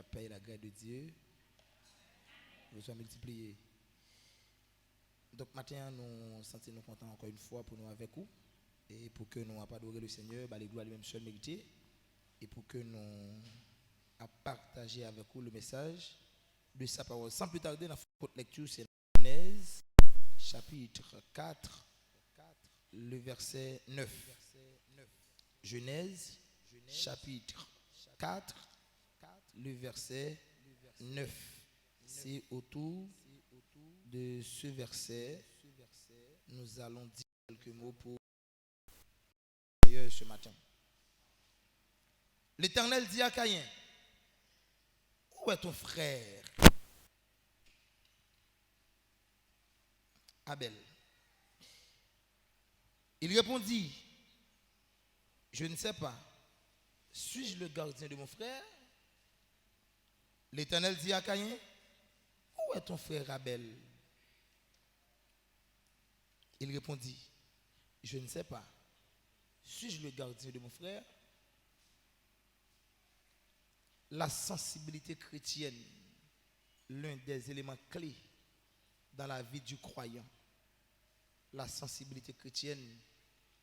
paix et la grâce de Dieu vous soient multipliés. Donc, matin, nous sentons contents encore une fois pour nous avec vous et pour que nous adorer le Seigneur, les gloires lui-même seul mérité et pour que nous partager avec vous le message de sa parole. Sans plus tarder, dans notre lecture, c'est Genèse, chapitre 4, le verset 9. Genèse, chapitre 4, le verset 9. C'est autour de ce verset, nous allons dire quelques mots pour ce matin. L'Éternel dit à Caïn, où est ton frère Abel? Il répondit, je ne sais pas. Suis-je le gardien de mon frère? L'Éternel dit à Caïn, où est ton frère Abel? Il répondit, je ne sais pas. Suis-je le gardien de mon frère? La sensibilité chrétienne, l'un des éléments clés dans la vie du croyant. La sensibilité chrétienne,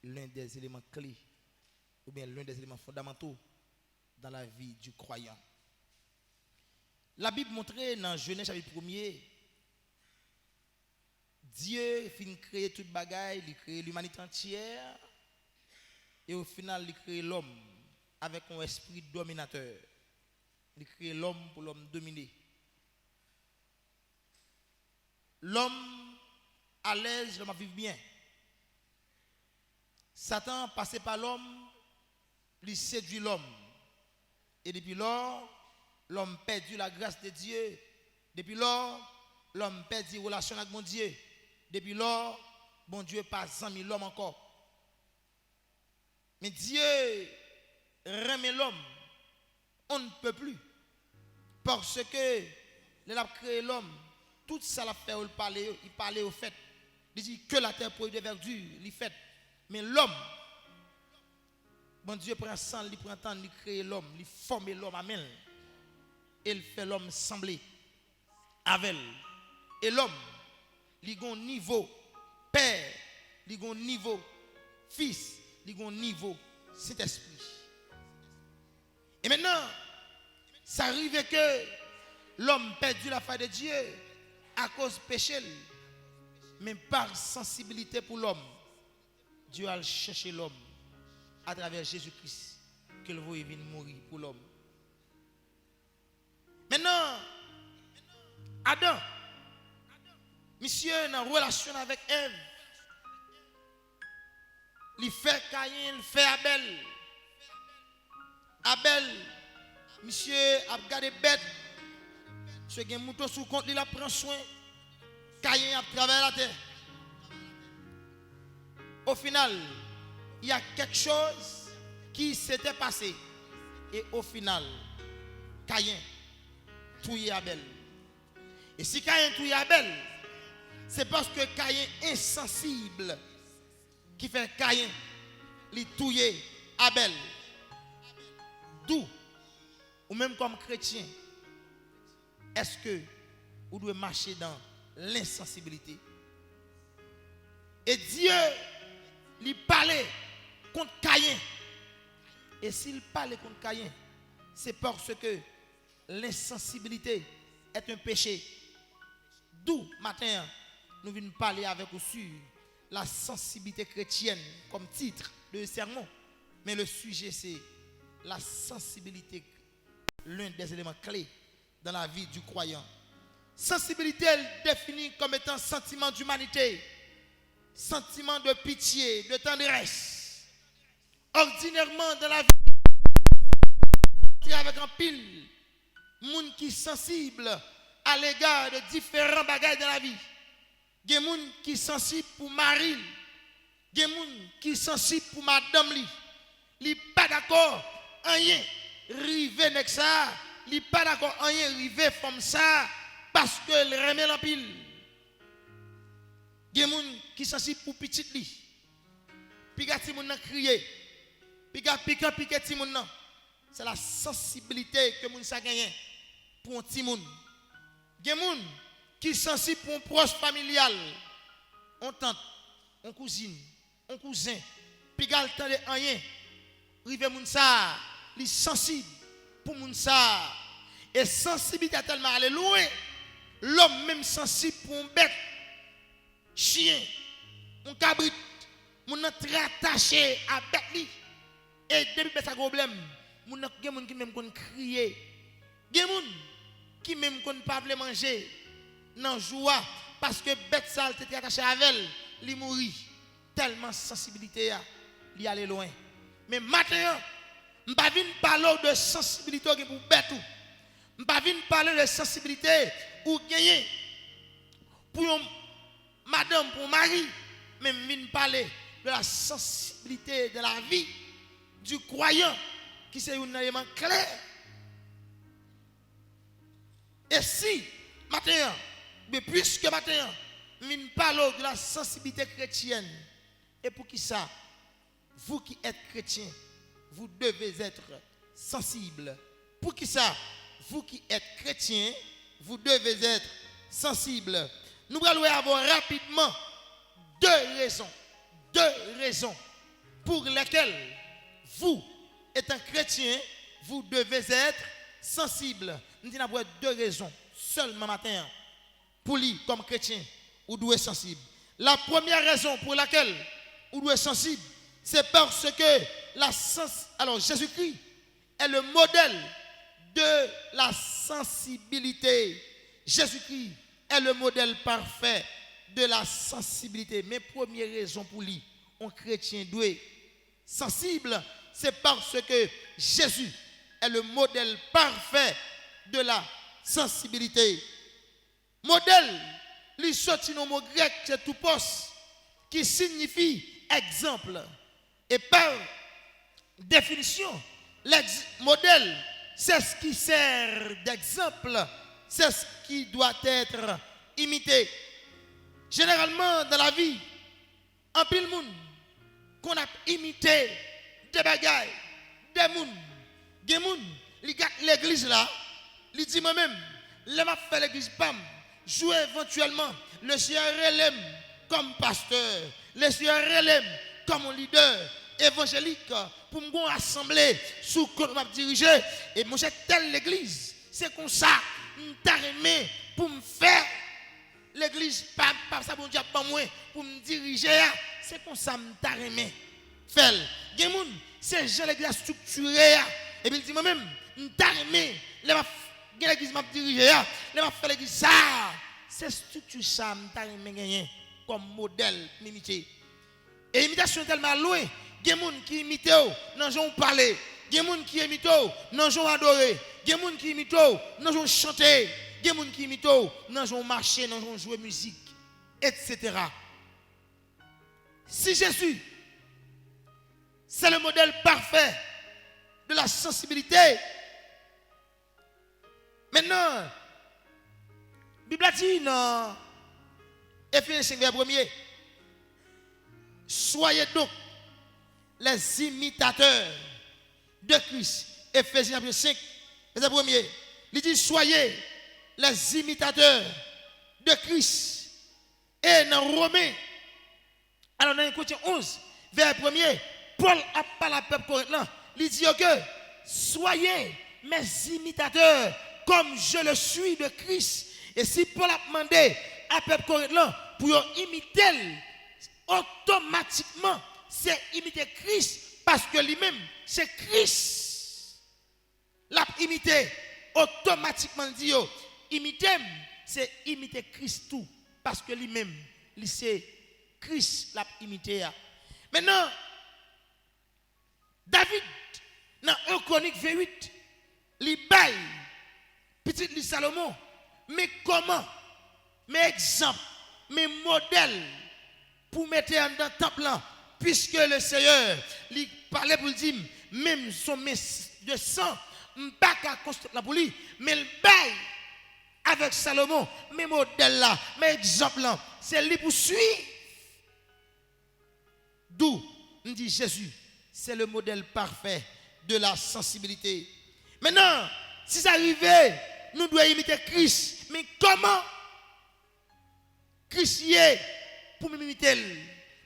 l'un des éléments clés, ou bien l'un des éléments fondamentaux dans la vie du croyant. La Bible montre dans Genèse chapitre 1er, Dieu finit créer toute bagaille, il crée l'humanité entière, et au final, il crée l'homme avec un esprit dominateur. Il crée l'homme pour l'homme dominer. L'homme à l'aise, l'homme vit bien. Satan, passé par l'homme, il séduit l'homme. Et depuis lors, l'homme perdu la grâce de Dieu. Depuis lors, l'homme perdu la relation avec mon Dieu. Depuis lors, bon Dieu pas jamais l'homme encore. Mais Dieu remet l'homme. On ne peut plus. Parce que il a créé l'homme. Tout ça l'a fait, il parlait au fait. Il dit que la terre produit de verdure, il fait. Mais l'homme, bon Dieu prend sang, il prend temps, il crée l'homme, il forme l'homme, amen. Et il fait l'homme sembler avec. Et l'homme, il a un niveau père, il a un niveau fils, il a un niveau Saint-Esprit. Et maintenant, ça arrive que l'homme perdu la foi de Dieu à cause du péché. Mais par sensibilité pour l'homme, Dieu a cherché l'homme à travers Jésus-Christ qu'il veut venir mourir pour l'homme. Maintenant, Adam, monsieur, en relation avec Ève, il fait Caïn, il fait Abel. Abel, monsieur, a gardé bête. Monsieur, il y a un mouton sous compte, il a pris soin. Caïn a travaillé la terre. Au final, il y a quelque chose qui s'était passé. Et au final, Caïn touille Abel. Et si Caïn touille Abel, c'est parce que Caïn est insensible qui fait Caïn lui touiller Abel. D'où, ou même comme chrétien, est-ce que vous devez marcher dans l'insensibilité? Et Dieu lui parlait contre Caïn. Et s'il parlait contre Caïn, c'est parce que l'insensibilité est un péché. D'où, matin, nous venons parler avec vous sur la sensibilité chrétienne comme titre de sermon. Mais le sujet, c'est la sensibilité, l'un des éléments clés dans la vie du croyant. Sensibilité, elle définit comme étant sentiment d'humanité, sentiment de pitié, de tendresse. Ordinairement, dans la vie, avec un pile, monde qui est sensible à l'égard de différents bagages dans la vie. Il y a des gens qui sont sensibles pour Marie, il y a des gens qui sont sensibles pour madame li. Il n'est pas d'accord, rien, rivé avec ça, il n'est pas d'accord, rien, rivé comme ça, parce que le remet en pile. Il y a des gens qui sont sensibles pour petit li. Puis quand ti moun nan crier, puis quand piquer ti moun nan, c'est la sensibilité que moun sa gagné. pour un petit monde. Il y a des gens qui sont sensibles pour un proche familial. On tante, on cousine, on cousin, puis gal tande rien. Rive moun ça, li sensible pour moun ça. Et sensibilité a tellement allé loin. L'homme même sensible pour un bête, chien, un cabrit, moun nan très attaché à bête li. Et depuis ça problème, moun nan gen moun qui même kon crier. Gen moun qui même kon pas vle manger nan joie parce que bête ça était attaché avec elle, li mouri. Tellement sensibilité a li aller loin. Mais maintenant, je ne vais pas parler de sensibilité pour bête. Je ne vais pas parler de sensibilité ou gagner pour madame, pour mari. Mais je vais parler de la sensibilité de la vie du croyant qui c'est un élément clair. Et si, maintenant, mais puisque maintenant, je vais parler de la sensibilité chrétienne, et pour qui ça? Vous qui êtes chrétiens, vous devez être sensibles. Pour qui ça? Vous qui êtes chrétiens, vous devez être sensibles. Nous allons avoir rapidement deux raisons pour lesquelles vous, étant chrétien, vous devez être sensibles. Nous avons deux raisons seulement matin pour lui, comme chrétien, vous devez être sensible. La première raison pour laquelle vous devez être sensible, c'est parce que alors Jésus-Christ est le modèle de la sensibilité. Jésus-Christ est le modèle parfait de la sensibilité. Mes premières raisons pour lui, un chrétien doit être sensible, c'est parce que Jésus est le modèle parfait de la sensibilité. Modèle, lui sorti dans le mot grec, c'est toupos, qui signifie exemple. Et par définition, modèle, c'est ce qui sert d'exemple, c'est ce qui doit être imité. Généralement, dans la vie, en pile monde, qu'on a imité des bagailles, des monde, des monde, l'église là, il dit moi-même, je m'a fait l'église PAM, jouer éventuellement le CRLM comme pasteur, le CRLM comme leader évangélique pour me rassembler sous qu'on m'a dirigé et moi j'ai telle l'église, c'est comme ça, m'taremé pour me faire l'église pas ça bon Dieu pas moi pour me diriger, c'est comme ça m'taremé. Fait, gen c'est Jean l'église structurée et puis il dit moi même m'taremé, l'église m'a dirigé, les m'a fait l'église ça, c'est structure ça m'taremé gagner comme modèle m'imiter. Et l'imitation est tellement loin. Il y a des gens qui imitent, non, j'en parler. Il y a des gens qui imitent, non, j'en adorer. Il y a des gens qui imitent, non, j'en chanter. Il y a des gens qui imitent, non, j'en marcher, non, j'en jouer musique, etc. Si Jésus, c'est le modèle parfait de la sensibilité, maintenant, la Bible dit dans Éphésiens 5, verset 1er, soyez donc les imitateurs de Christ. Éphésiens 5, verset 1er. Il dit soyez les imitateurs de Christ. Et dans Romains, alors dans Corinthiens 11, verset 1er, Paul a parlé à peuple corinthien. Il dit que soyez mes imitateurs comme je le suis de Christ. Et si Paul a demandé à peuple corinthien pour imiter, automatiquement, c'est imiter Christ parce que lui-même, c'est Christ. L'a imité, automatiquement dit, imiter, c'est imiter Christ tout parce que lui-même, c'est Christ l'a imité. Maintenant, David, dans 1 Chronique 28, il baille, petit Salomon, mais comment, mais exemple, mais modèle, pour mettre dans le temple là, puisque le Seigneur lui parlait pour dire, même son de sang, pas qu'à construire la pour lui, mais le bail avec Salomon, mes modèles là, mes exemples là, c'est lui pour suivre. D'où, on dit Jésus, c'est le modèle parfait de la sensibilité. Maintenant, si ça arrivait nous devons imiter Christ. Mais comment Christ y est pour m'imiter?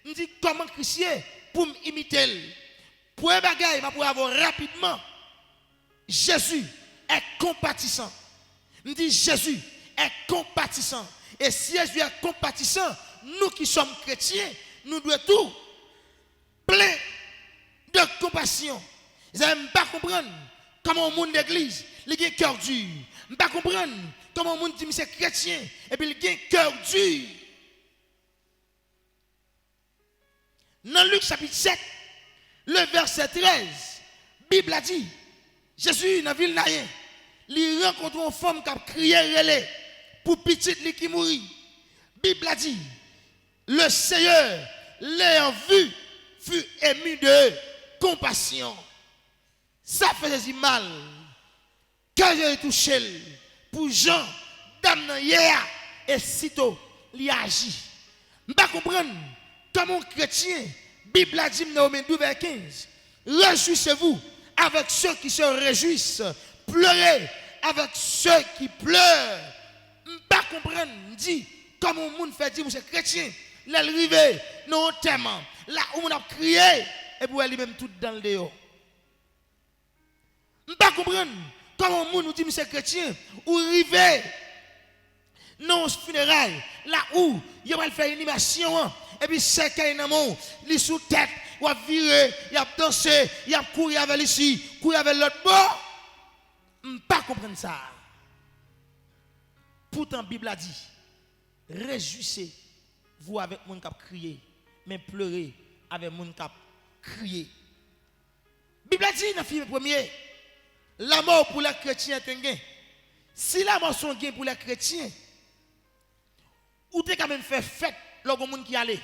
Nous dit comment Christ y est pour m'imiter? Pour un bagage, je vais avoir rapidement. Jésus est compatissant. Nous dit Jésus est compatissant. Et si Jésus est compatissant, nous qui sommes chrétiens, nous devons tout plein de compassion. Je ne pas comprendre comment le monde d'église, il a un cœur dur. Je ne pas comprendre comment le monde dit que c'est chrétien et puis il a un cœur dur. Dans Luc chapitre 7, le verset 13, la Bible a dit, Jésus dans la ville Naïen, il rencontre une femme qui a crié relais pour petite qui mourit. La Bible a dit, le Seigneur, l'ayant vu, fut ému de compassion. Ça faisait mal. Quand j'ai touché pour Jean, dame hier, et sitôt, il agit. Je ne comprends pas comment un chrétien, la Bible a dit dans 12 vers 15, réjouissez-vous avec ceux qui se réjouissent, pleurez avec ceux qui pleurent. Je ne comprends pas dit comment le monde fait dire, c'est chrétien, l'arrivée, non thème, là où on a crié, et pour lui-même tout dans le dehors. Je ne comprends pas comment le monde nous dit, c'est chrétien, ou arrivé, non funérailles, là où il va faire une animation, et puis c'est qu'il y a un il sous tête, il a viré, il a dansé, il a couru avec ici, couru avec l'autre bord. Je ne pas comprendre ça. Pourtant, la Bible a dit, réjouissez-vous avec mon qui a crié, mais pleurez avec mon qui a crié. La Bible a dit dans le film premier, la mort pour les chrétiens est un gain. Si la mort est un gain pour les chrétiens, ou t'es quand même fait fête lorsqu'on monde qui allait.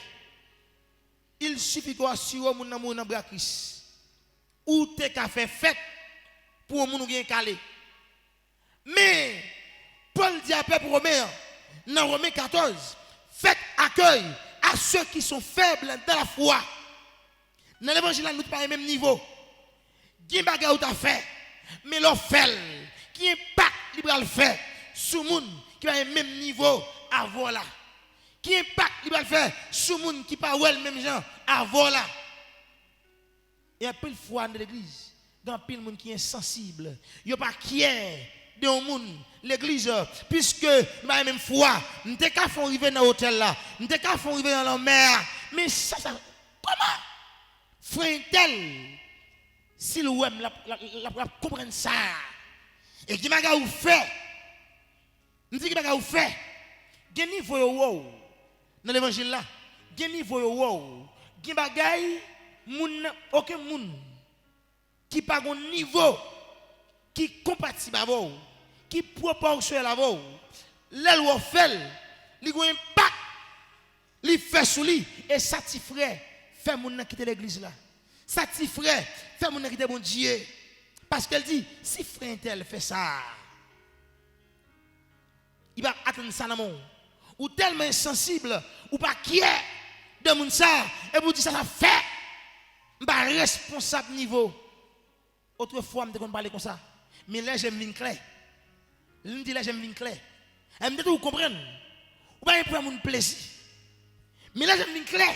Il suffit qu'on assure mon amour dans bras Christ. Ou t'es qu'à faire fête pour mon qui calé. Mais Paul dit à peuple romain dans Romains 14, faites accueil à ceux qui sont faibles dans la foi. Dans l'évangile nous pas au même niveau. Qui bagarre ou fait, mais l'on fait qui impact libéral fait sous monde qui a le même niveau avant là. Qui impact il va faire sur les gens qui pas le même gens avant là. Et un peu de foi dans l'église, dans pile de monde qui est insensible, il pas quiet de monde l'église puisque ma même foi, nous t'es qu'à font arriver dans l'hôtel là, nous t'es qu'à font arriver dans la mer, mais ça comment frère tel si le web la comprendre ça et qui m'a gars fait nous dit qui m'a gars fait gen niveau wow dans l'évangile là gen niveau wow gen bagay moun aucun moun qui pas gon niveau qui compatible avec vous qui proportionnel avec vous l'aile ou fait li gon impact li fait sous lui et satisfait fait moun quitter l'église là satisfait fait moun quitter bon Dieu parce qu'elle dit si frère tel fait ça il va attendre ça dans mon ou tellement insensible ou pas quiet de moun ça et vous dit ça fait pas responsable niveau autrefois me qu'on parler comme ça mais là j'aime venir clair me dit là j'aime venir clair elle me dit vous comprendre ou pas pour mon plaisir mais là j'aime venir clair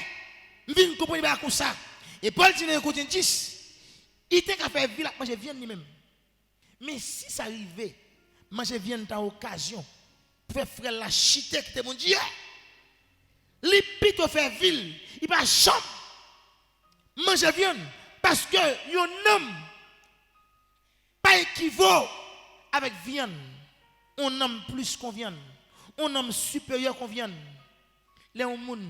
me venir comprendre pas comme ça et Paul dit dans Corinthiens 10 il était qu'à faire ville moi je viens lui même mais si ça arrivait moi je viens dans occasion pour faire frère la chité qui était mon Dieu li plutôt faire ville il pas chambre moi je viens parce que un homme pas équivaut avec viande on homme plus qu'on viande on homme supérieur qu'on viande les monde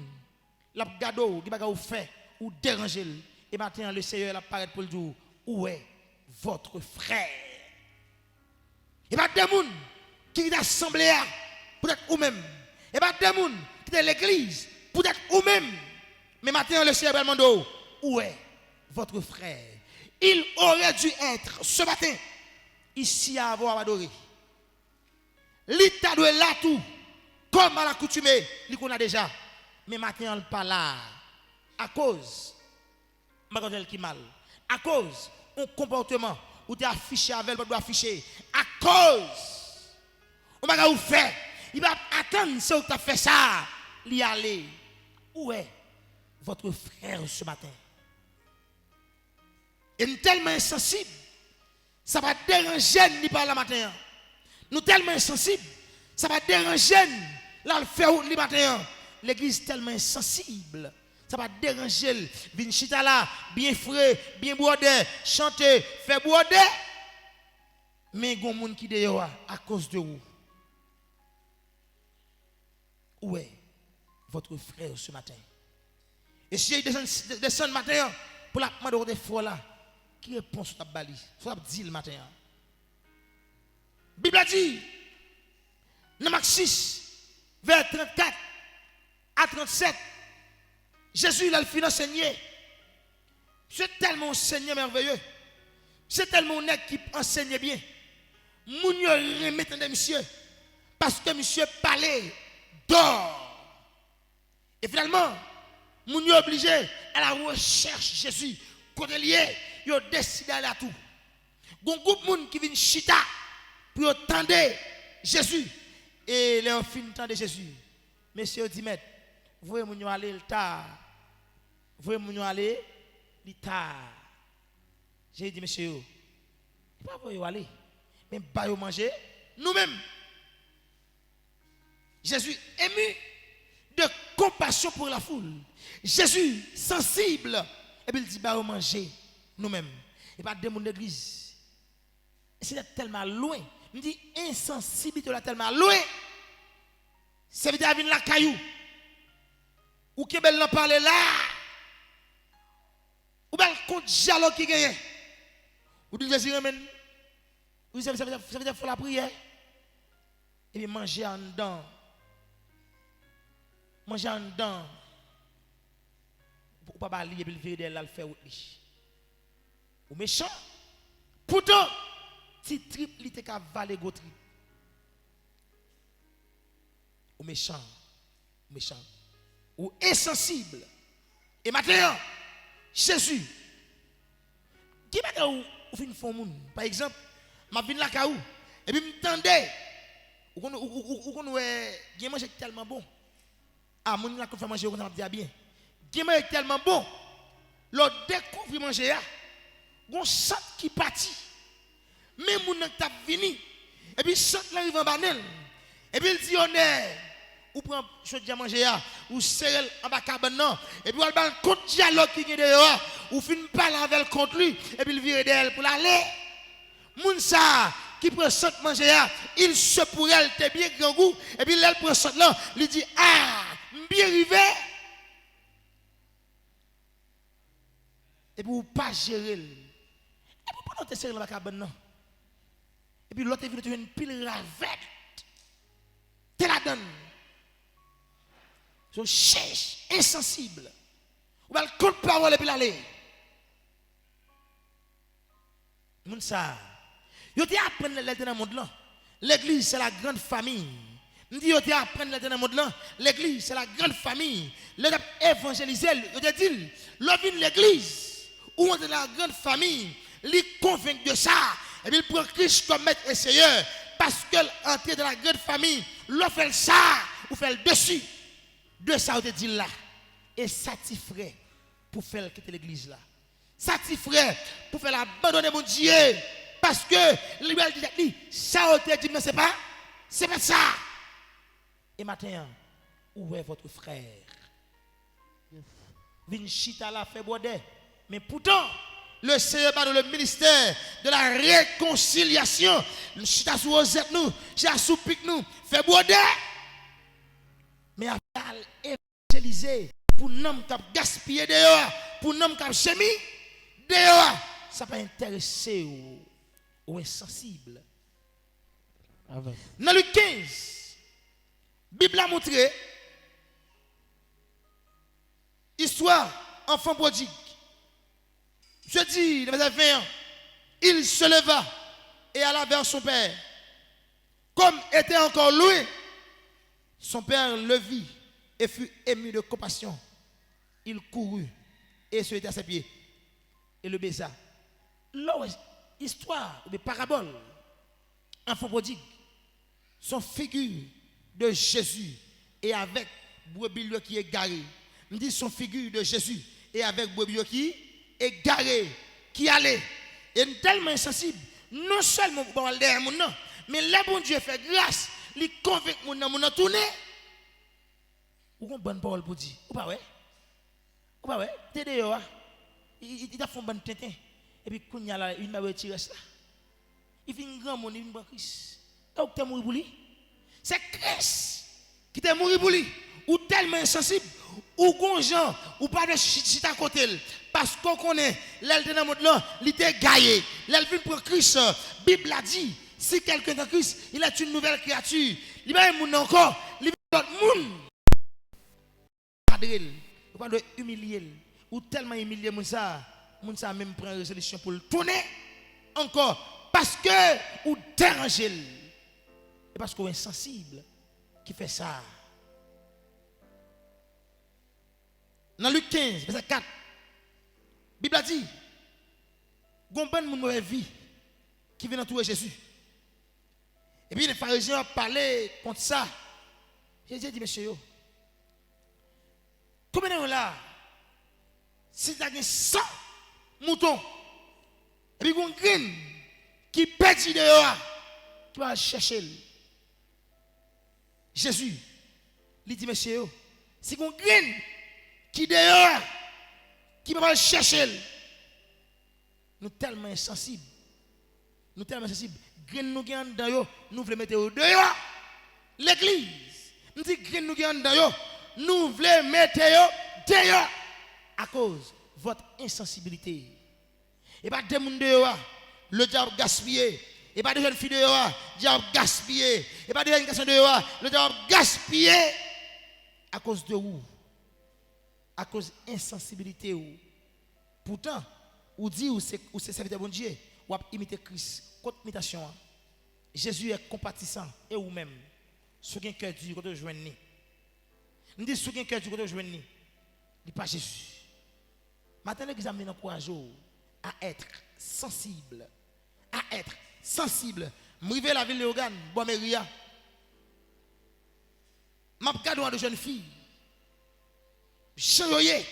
la gado qui va faire ou déranger et maintenant le Seigneur apparaît pour le dire où est votre frère et pas des gens qui est assemblée peut-être ou même et pas des gens qui est l'église peut-être ou même mais maintenant le Seigneur demande où est votre frère il aurait dû être ce matin ici à avoir adoré l'état de là tout comme à l'accoutumée il qu'on a déjà mais maintenant elle pas là à cause mademoiselle qui mal à cause un comportement où tu affiché avec elle doit afficher à cause bagage ou fait. Il va attendre si tu as fait ça, l'y aller. Où est votre frère ce matin? Et nous tellement insensibles, ça va déranger nous par le matin. Nous tellement insensibles, ça va déranger là le faire le matin. L'église tellement insensible, ça va déranger. Vin chita là, bien frais, bien brodé, chanter, faire brodé. Mais il y a des gens qui dehors à cause de vous. Où est votre frère ce matin? Et si il descend ce matin pour la demander des fois là, qui répond sur ta balise? Soit dit le matin. Bible dit, dans Marc 6, vers 34 à 37, Jésus il a le fin enseigné. C'est tellement enseigné merveilleux. C'est tellement honnête qui enseigne bien. Moun yo remettre de monsieur parce que monsieur parlait d'or. Et finalement, moun yo obligé à la recherche Jésus. Côté lié, yo décidé à la tout. Gon groupe moun qui vient chita pour attendre Jésus et les fin temps de Jésus. Monsieur dit maître, voyez moun yo aller le tard. Voyez moun yo aller le tard. J'ai dit monsieur, pas voyez aller. Mais pas manger nous-mêmes. Jésus ému de compassion pour la foule. Jésus sensible. Et puis il dit bah manger nous-mêmes. Et pas de mon église. C'est tellement loin. Il dit insensibilité là tellement loin. C'est vite à venir la caillou. Ou qui belle parler là. Ou belle compte dialogue qui gagne. Ou dit Jésus ramène. Oui, ça veut dire faire la prière. Et puis manger en dedans. Manger en dedans. Pour pas lier et puis le faire là le faire ou méchant. Pourtant, si trip il était qu'à valer go trip. Ou méchant. Méchant. Ou insensible. Et maintenant, Jésus. Qui va ou fin fond moun. Par exemple, ma vin la kaou et puis m'tendait ou qu'on gen manger tellement bon ah moun la fait manger on m'a dit bien gen manger tellement bon l'autre découvre manger a gon sant qui parti même moun t'a vini et puis sant l'arrive en banel et puis il dit on est ou prend chose de manger a ou serre en bas cabane non et puis on va compte dialogue qui est dehors ou fin parler avec contre lui et puis il vire d'elle pour l'aller. Mounsa qui prend saute manger, il se pour elle, t'es bien grand goût, et puis elle prend saute là, il dit ah, bien arrivé. Et puis vous pas gérer. Et puis pendant que tu serres dans la cabane non. Et puis l'autre est venu te une pile ravette. Tu la donnes. Je cherche insensible. Ou va le compte parole et puis l'aller. Mounsa. Yo te apprendre dans le monde là. L'église c'est la grande famille. Nous dit yo te apprendre dans le monde là. L'église c'est la grande famille. Le évangéliser, yo te dit, l'ovin l'église ou on est la grande famille, li convainc de ça et puis il prend Christ comme maître et seigneur parce que l'entrée dans la grande famille, l'on fait ça ou fait le dessus. De ça on te dit là et satisfait pour faire quitter l'église là. Satisfait pour faire abandonner mon Dieu. Parce que liberté dit ça on te dit mais c'est pas ça. Et maintenant, où est votre frère? Vinchita la fait border. Mais pourtant, le Seigneur dans le ministère de la réconciliation, le chita sous osette nous, chita sous pique nous, fait border. Mais à évangéliser pour nous qui gaspiller dehors, pour nous qui chemi dehors, ça pas intéresser ou insensible. Dans Luc 15, la Bible a montré histoire enfant prodigue. Je dis, le verset 20, il se leva et alla vers son père. Comme était encore loin, son père le vit et fut ému de compassion. Il courut et se mit à ses pieds et le baisa. L'histoire de parabole, enfant prodigue, son figure de Jésus et avec brebis qui est garé. Me dit son figure de Jésus et avec brebis qui est garé, qui allait. Et tellement insensible, non seulement pour parler derrière mon nom, mais là bon Dieu fait grâce, il convainc mon nom tourner. Ou une bonne parole pour dire, ou pas ouais? Ou pas ouais? T'es dehors, il a fait un bon tintin. Et puis quand il y a là, il m'a retiré ça. Il fait un grand monde, il m'a Christ. Et où t'es mort pour lui? C'est Christ qui t'est mort pour lui. Ou tellement insensible, ou gonjan, ou pas de chita côté. Parce qu'on connaît, l'aile de dans le monde là, il était gaillé. L'aile vient pour Christ. La Bible a dit, si quelqu'un est en Christ, il est une nouvelle créature. Il va y avoir encore, il va y avoir d'autres monde. Vous pas de humilier. Ou tellement humilier mon ça même prend une résolution pour le tourner encore parce que ou déranger. Et parce qu'on est sensible qui fait ça. Dans Luc 15, verset 4, la Bible a dit, il y a un bon mauvaise vie qui vient entourer Jésus. Et puis les pharisiens ont parlé contre ça. Jésus a dit, monsieur, combien de là, si tu as 100 moutons, et puis il y a un grain qui pète dehors, tu vas chercher. Jésus, il dit, monsieur, si il y a un grain qui dehors, qui va chercher, nous tellement insensibles. Nous tellement sensibles. Grain nous qui en dedans, nous voulons mettre dehors. L'église, nous dit grain nous qui en dedans, nous voulons mettre dehors à cause de votre insensibilité. Et pas des gens dehors, le diable gaspillé. Et pas des jeunes filles dehors, le diable gaspillé. Et pas des jeunes garçons dehors, le diable gaspillé. À cause de vous. À cause de l'insensibilité. Pourtant, ou dit ou c'est serviteur bon Dieu, ou imiter Christ. Contre imitation, Jésus est compatissant et vous-même. Sous un cœur dur, quand vous joignez. Nous disons sous un cœur dur, quand vous joignez. Il n'est pas Jésus. Maintenant, l'examen encourage à être sensible. À être sensible. M'rive la ville de Logan, Boameria. M'a regardé de jeunes filles. Chanyoye. Et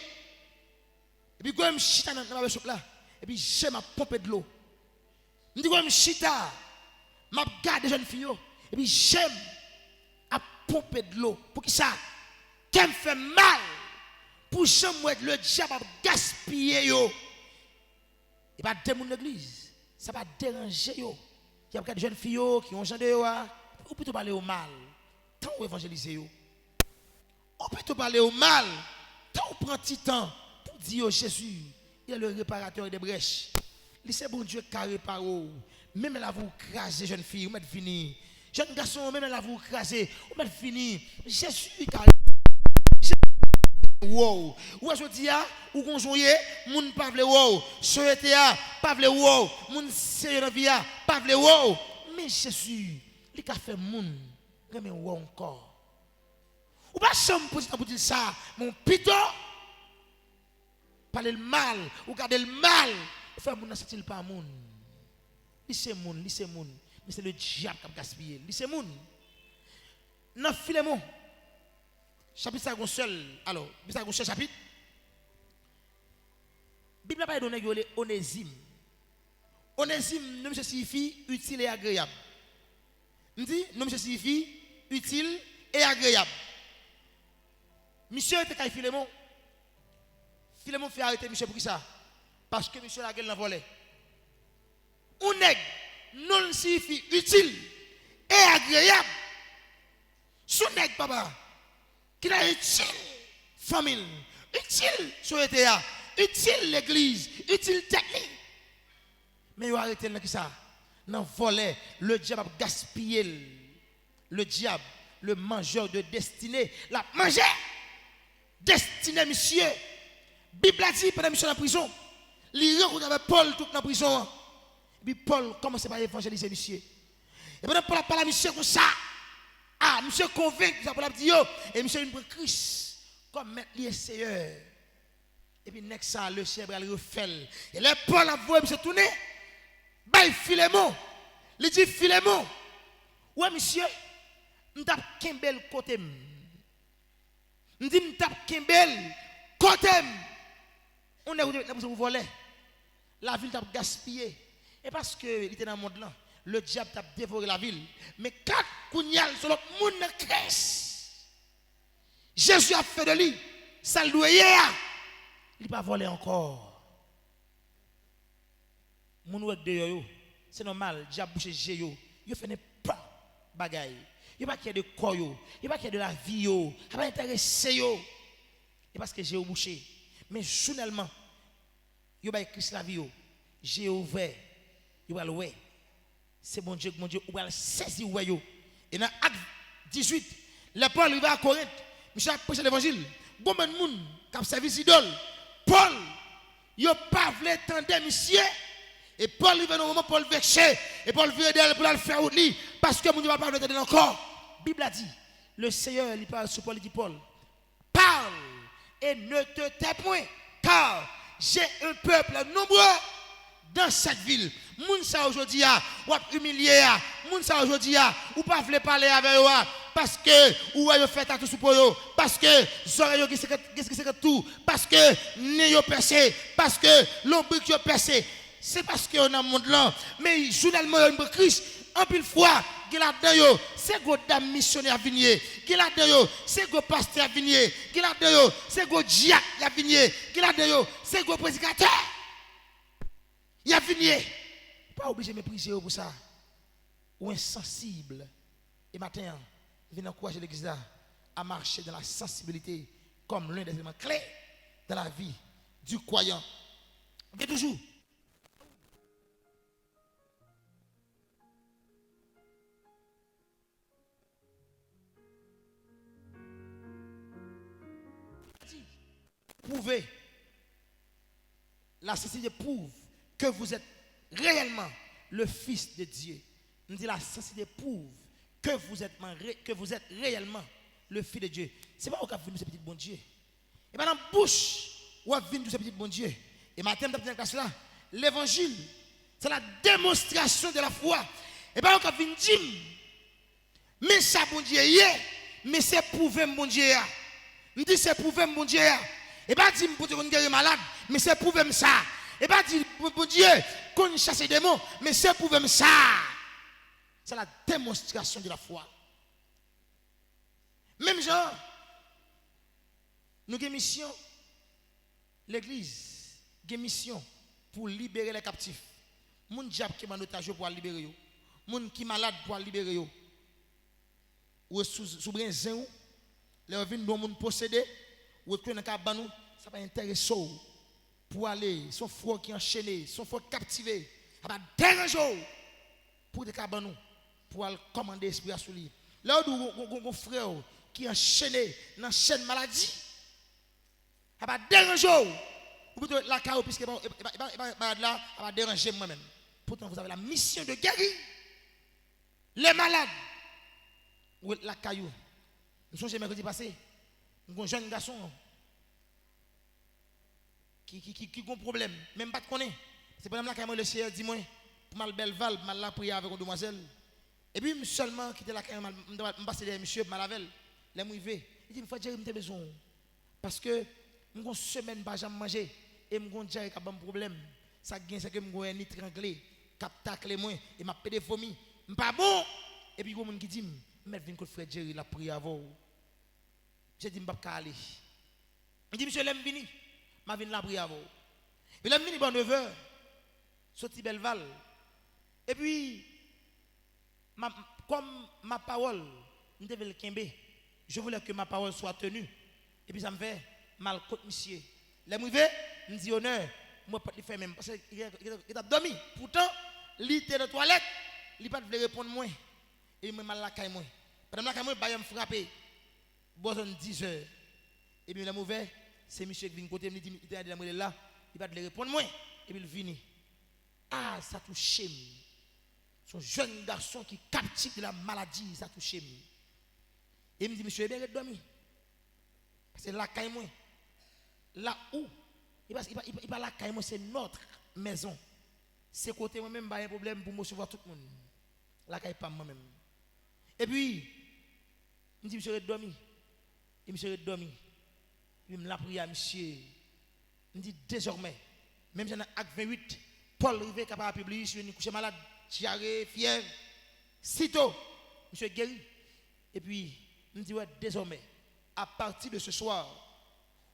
puis, quand je suis dans la shop là, et puis, j'ai ma pompe de l'eau. Je dis, quand je suis là, je regarde des jeunes filles, et puis, j'aime à pomper de l'eau. Pour que ça, qu'elle me fait mal, pour que le diable gaspiller. Et pas de monde l'église, ça va déranger. Il y a des jeunes filles qui ont changé, ou plutôt parler au mal, tant ou évangéliser. Ou plutôt parler au mal, tant ou prend petit temps pour dire Jésus, il est le réparateur des brèches. C'est bon Dieu qui répare. Même là vous crasez, jeune fille, vous mettez fini. Jeune garçon, même là vous crasez, vous mettez fini. Jésus qui wow. Ou est-ce que tu as, ou qu'on joue, moun pas vle wow. Souhaité a, pas vle wow. Moun sérieux dans vie a, pas vle wow. Mais Jésus, il a fait moun, remet wow encore. Ou pas chambre pour dire ça, mon pito. Parler le mal, ou garder le mal. Faire moun n'a pas moun. Lissez moun. Mais c'est le diable qui a gaspillé. Lissez moun. Dans Philémon, chapitre 5 seul. Alors, seul chapitre. Bible n'a pas donné Onésime. Onésime, nom signifie utile et agréable. On dit, nom signifie utile et agréable. Monsieur était avec Philémon. Philémon fait arrêter monsieur pour qui ça? Parce que monsieur la gueule l'a volé. Un nègre non signifie utile et agréable. Son nègre papa, qui a utile famille, utile société, utile l'église, utile technique. Mais il a arrêté là qui ça? Non voler, le diable a gaspillé. Le diable, le mangeur de destinée, l'a mangé. Destiné monsieur. Bible a dit pendant monsieur dans la prison. Il rencontre avec Paul tout dans la prison. Et puis Paul commence par évangéliser monsieur. Et pendant Paul a parlé à monsieur comme ça. Ah, monsieur convaincu, Paul a dit yo. Et monsieur il prend Christ comme maître et seigneur. Et puis next ça, le chef va le refaire. Et là Paul a vu monsieur tourner. Bah Philémon. Il dit Philémon. Ouais monsieur, m'tap kembel côté m'dit m'tap kembel côté on est là pour vous voler la ville t'a gaspillé et parce que il était dans le monde là le diable t'a dévoré la ville mais quatre kounyal sur l'autre monde crèche Jésus a fait de lui ça le doit il pas volé encore mon wek de yo c'est normal diable boucher G yo fait ne pas bagaille il pas qu'il y a de corps yo il pas qu'il y a de la vie yo il pas intéressé yo et parce que j'ai bouché mais journellement yo ba Christ la vie yo j'ai ouvert yo va le c'est mon Dieu ou va saisir ouais yo et dans acte 18 le Paul il va à Corinthe monsieur a prêché l'évangile bon ben moun qui a servi idole Paul yo pas voulu tendre monsieur et Paul il va dans moment Paul vexé et Paul vient d'elle pour le faire au lit parce que mon va pas tendre encore Bible a dit le Seigneur il parle sur Paul il dit Paul parle et ne te tais point car j'ai un peuple nombreux dans cette ville. Moun sa aujourd'hui a ou humilié moun sa aujourd'hui a ou pas vle parler avec yo parce que ou yo fait tout pour yo parce que zore yo qui c'est tout parce que né yo percé parce que l'ombrique yo percé c'est parce que on a monde là mais journellement yo Christ en pile fois qui là-dedans yo c'est go dame missionnaire venir qui là-dedans yo c'est go pasteur venir qui là-dedans yo c'est go diacre la venir qui là-dedans yo c'est go prédicateur il a venir pas obligé de mépriser pour ça ou insensible et matin vient encourager l'église là à marcher dans la sensibilité comme l'un des éléments clés dans la vie du croyant. Et toujours prouvez la sensibilité prouve que vous êtes réellement le Fils de Dieu. On dit la sensibilité prouve que vous êtes réellement le Fils de Dieu. C'est pas au cas de ce petit bon Dieu. Et bien dans la bouche, où vient ce petit bon Dieu. Et maintenant, dans là, l'évangile, c'est la démonstration de la foi. Et bien au cas de dire, mais ça bon Dieu est, mais c'est prouvé mon Dieu. On dit c'est prouvé mon Dieu. Et bien dit pour te guérir malade, mais c'est prouvé ça. Et pas dire, pour Dieu, qu'on chasse des démons, mais c'est pour même ça. C'est la démonstration de la foi. Même genre, nous avons une mission, l'église, une mission pour libérer les captifs. Moun diable qui est en otage pour libérer yo. Moun qui est malade pour libérer yo. Ou sous brinzin ou, les vins dont moun possédé, ou que dans cabanou, ça va intéresser pour aller, son frère qui est enchaîné, son frère captivé, ça va déranger pour des cabanou, pour aller commander l'esprit à lui. Là où un frère qui est enchaîné dans la chaîne maladie, ça va déranger. Ou plutôt la caillou, puisque là, ça va déranger moi-même. Pourtant, vous avez la mission de guérir les malades. Ou la caillou. Nous sommes mercredi passé, un jeune garçon qui a un problème, même pas de connaître. C'est pour ça que le Seigneur dit moi, pour mal belle val, mal la prière avec une demoiselle. Et puis seulement quitter la caille, je passe des monsieur malavel, les mouillés. Il dit il faut dire que j'ai besoin parce que j'ai une semaine pas jamais manger et j'ai déjà un problème. Ça gagne c'est que j'ai un étranglé, cap tacle moi et m'a pédé vomi. Pas bon. Et puis il y a qui dit mais viens que frère Jerry la prière avant. J'ai dit m'pas aller. Il dit monsieur l'aime venir. Ma vie la prière avant. Il aime venir bon 9h. Sorti Belleval. Et puis comme ma parole, je devais le kembe. Je voulais que ma parole soit tenue. Et puis ça me fait mal contre monsieur. Les mouillés, me dit honneur, moi pas le faire même parce qu'il a dormi. Pourtant, il était dans la toilette, il pas de répondre moi. Et il m'a mal la caille moi. Pendant la caille moi, il m'a frappé. Besoin 10 heures. Et puis le mauvais, c'est monsieur qui vient côté me dit il est là, il va te répondre moi. Et puis il vient. Ah, ça touche. Son jeune garçon qui captive de la maladie, ça touche. Et il me dit monsieur, bien dormi. C'est la caille moi. Là où il va la caille moi, c'est notre maison. C'est côté moi-même, pas un problème pour me recevoir tout le monde. La caille pas moi-même. Et puis, Je dis monsieur dormi. Et monsieur dormi. Il me l'a prié à monsieur. Je dis désormais même si on a acte 28 Paul rivé capable de publier sur une couche malade, diarrhée, fièvre. Sitôt monsieur guéri. Et puis je dis ouais désormais à partir de ce soir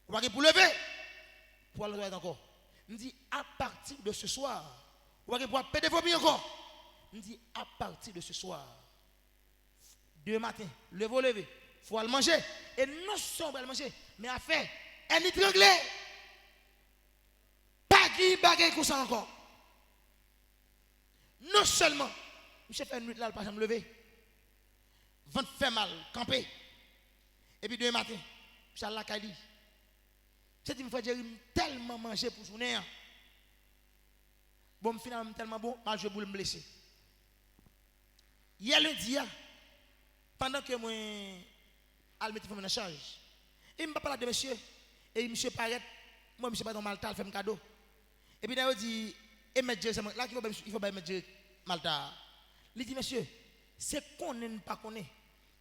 on va pour lever pour aller encore. Je dis à partir de ce soir on va pour péter vos encore. Je dis à partir de ce soir demain matin lever faut aller manger et non seulement aller manger mais à faire un étranglé pas qui bagaille comme ça encore non seulement monsieur fait une nuit là pas me lever ventre fait mal camper et puis demain matin monsieur la kali c'est une fois Jérémy tellement manger pour journée bon finalement tellement bon mal je boule me blesser hier lundi pendant que moi al mettre en charge il me parle de monsieur et monsieur paraît moi monsieur pas dans Malta fait un cadeau et puis il dit et mettre là il faut mettre Malta il dit monsieur c'est qu'on n'est pas connaît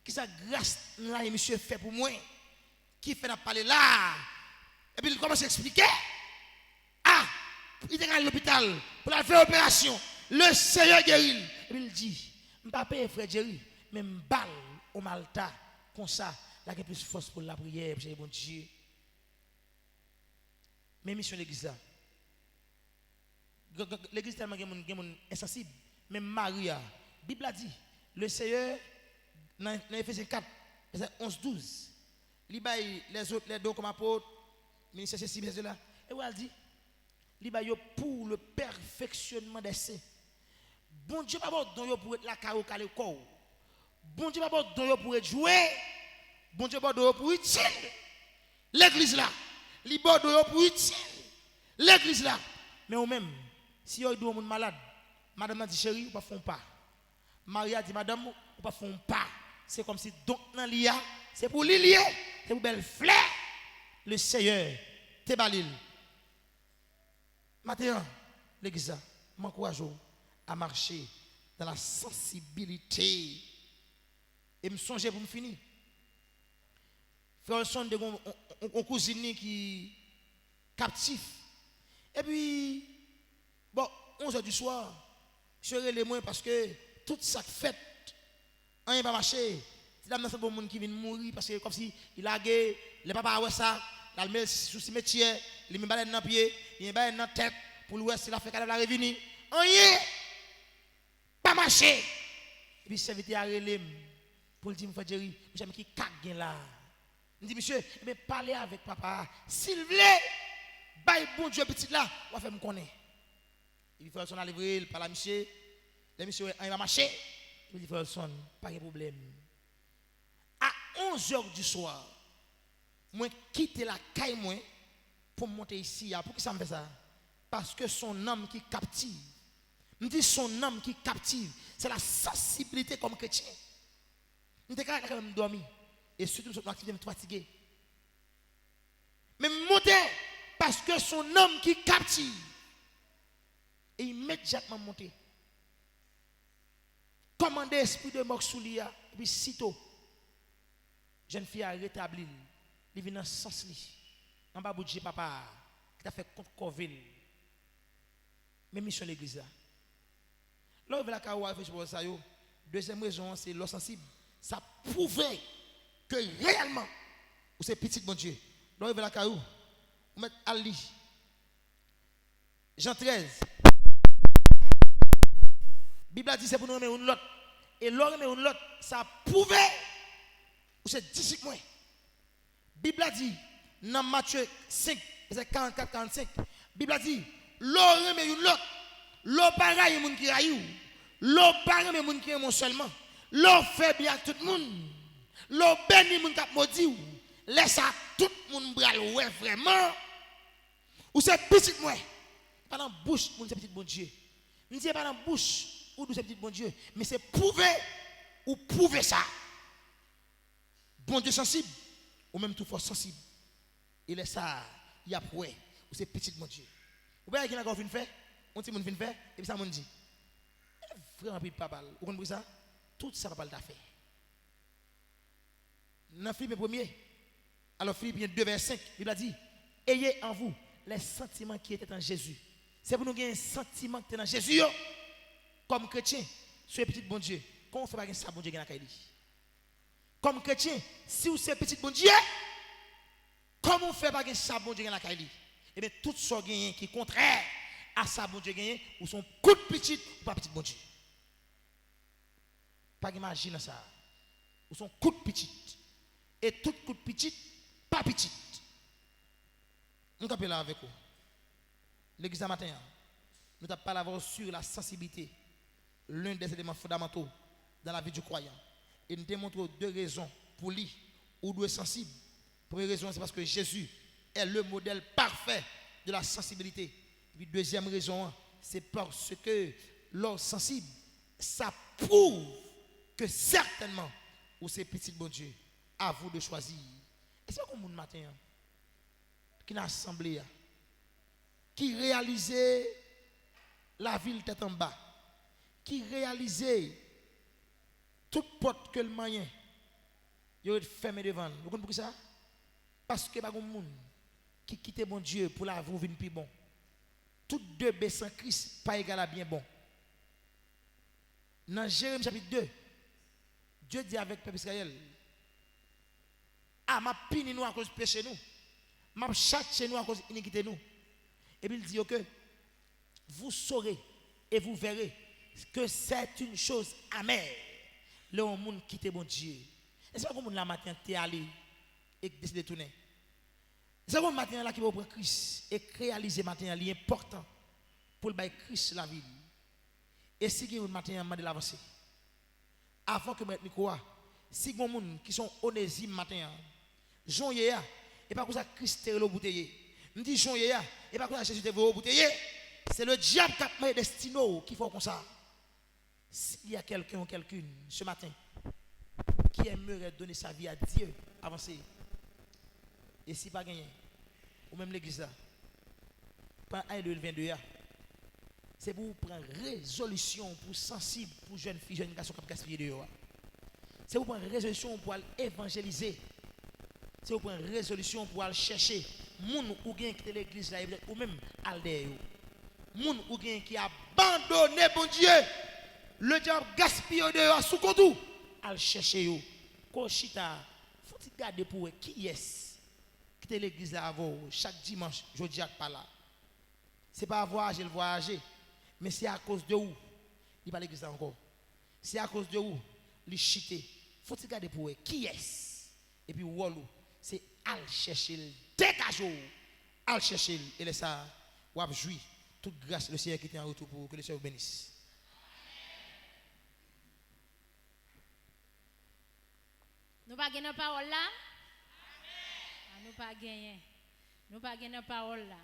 qui ça grâce là et monsieur fait pour moi qui fait parler là et puis il commence à expliquer il est à l'hôpital pour la faire opération le Seigneur guérit et puis il dit je ne pas payer frère Jerry mais je balle au Malta comme ça là il y a plus force pour la prière pour bon Dieu mais mission l'église là l'église tellement insensible même Maria Bible a dit le Seigneur dans Éphésiens 4 verset 11-12 il baille les autres les deux comme apôtres ministère ceci ministère là et où elle dit il baille pour le perfectionnement des saints bon Dieu pas bon don pour être la carreau calé corps bon Dieu pas bon don pour être jouer bon Dieu pas don pour utile l'église là il bon don pour utile l'église là mais ou même si vous avez un malade madame dit chérie ou pas font pas Maria dit madame ou pas font pas c'est comme si donc dans l'ia c'est pour l'ilier c'est pour belle fleur le Seigneur te balil maintenant l'église m'encourage à marcher dans la sensibilité et me songer pour me finir frère son de on cousine qui captif et puis bon 11h du soir je serai les moins parce que toute ça fête rien pas marcher c'est là bon monde qui vient mourir parce que comme si il a gagné les papa ouais ça la met sous cimetière il met balle dans pied il met dans tête pour l'ouest il a fait la revenir rien pas marcher et puis serviteur a relé pour dire monsieur Jerry monsieur qui cague là il dit monsieur mais parler avec papa s'il vous plaît bail bon Dieu petit là on va faire me connaître il faut son livrer il parle à monsieur le monsieur il va marcher il dit faut son pas de problème à 11h du soir moi quitter la caille moi pour monter ici pour qui ça me fait ça parce que son âme qui captive me dit son âme qui captive c'est la sensibilité comme chrétien me dit quand même dormir et surtout sur l'activité me fatigué mais monter parce que son âme qui captive et immédiatement monter commander esprit de mort sous lui et puis sitôt jeune fille a rétabli il vient dans sens li en bas budget papa qui t'a fait contre Coville même mission l'église là là la kawa fait pour ça yo deuxième raison c'est l'eau sensible ça prouvait que réellement ou c'est petit bon Dieu là la kawa ou mettre Ali Jean 13 Bible a dit c'est pour nous remettre une lot et l'or remettre une lot ça prouvait ou c'est disciple moi Bible a dit dans Matthieu 5 verset 44-45 Bible a dit l'or remet une lot l'or pareil moun qui raillou l'or pareil moun qui aime seulement l'or fait bien à tout le monde l'or béni moun k'ap maudit laisse ça tout le monde bral ouais vraiment ou c'est petit moi pas dans bouche moun c'est petit bon Dieu ne dis pas dans bouche ou c'est petit bon Dieu mais c'est prouver ou prouver ça bon Dieu sensible ou même tout fort sensible il est ça il y a prouvé ou c'est petit mon Dieu ou bien qui n'a pas fin fait on dit mon fin fait et puis ça mon dit vraiment puis papa vous comprenez ça tout ça papa l'a fait dans Philippiens 1er, alors Philippiens 2, verset 5, il a dit, ayez en vous les sentiments qui étaient en Jésus. C'est pour nous gagner un sentiment qui est dans Jésus, yo, comme chrétien, sur petit bon Dieu. Comment on fait pas ça, bon Dieu, comme chrétien, si vous êtes petit bon Dieu, comment on fait pas ça, bon Dieu, dans la Kaili? Eh bien, tout ce qui est contraire à ça, bon Dieu, ou son coup de petit, ou pas petit bon Dieu. Pas imaginer ça. Ou son coup de petit. Et tout coup de petit, pas petit. Nous avons là avec vous. L'église matin, nous avons parlé sur la sensibilité, l'un des éléments fondamentaux dans la vie du croyant. Et nous démontrons deux raisons pour lui ou doit être sensible. Première raison, c'est parce que Jésus est le modèle parfait de la sensibilité. Et puis deuxième raison, c'est parce que l'homme sensible, ça prouve que certainement, ou c'est petit bon Dieu, à vous de choisir. Et c'est comme un matin, qui n'a assemblé, qui réalisait la ville tête en bas, qui réalisait toute porte que le moyen, il est fermé devant. Vous comprenez ça? Parce que pas de monde qui quitte bon Dieu pour la vie plus bon. Toutes deux baissent sans Christ, pas égal à bien bon. Dans Jérémie chapitre 2, Dieu dit avec peuple Israël, ah, m'a puni nous à cause de péché nous, m'a châtié nous à cause d'iniquité nous. Et puis il dit que vous saurez et vous verrez que c'est une chose amère. Le monde quitte bon Dieu. Et c'est pas comme la matin t'es allé et décider de tourner. C'est comme matin là qui va prendre Christ et réaliser matin là important pour le bailler Christ la vie. Et si vous matin m'a de l'avancer. Avant que mettre micro, si vous monde qui sont onésime matin, Jean Yéa et pas comme ça Christ est le bouteiller. Me dit Jean Yéa et pas comme ça Jésus est le bouteiller. C'est le diable qui a mis destino qui faut comme ça. S'il y a quelqu'un ou quelqu'une ce matin qui aimerait donner sa vie à Dieu, avancer. Et si pas gagné, ou même l'église là, pas 1 2022, c'est pour prendre résolution pour sensible pour jeunes filles, jeunes garçons qui gaspillent dehors. C'est pour prendre résolution pour aller évangéliser. C'est pour prendre résolution pour aller chercher moun ou gen qui l'église là ou même al derrière. Moun ou gen qui a abandonné bon Dieu. Le diable gaspille dehors sous contou. Al chercher yo. Kochita, faut-il garder pour qui est qui est l'église là avant chaque dimanche, jeudi à pas là. C'est pas voyager le voyager, mais c'est à cause de où il pas l'église encore. C'est à cause de où il chité. Faut-il garder pour qui est et puis wolo, c'est al chercher dégager al chercher et laisse ça ou a jouir toute grâce le Seigneur qui était en retour pour que le Seigneur vous bénisse. Nous pas gagner parole là. Nous pas gagner. Nous pas gagner parole là.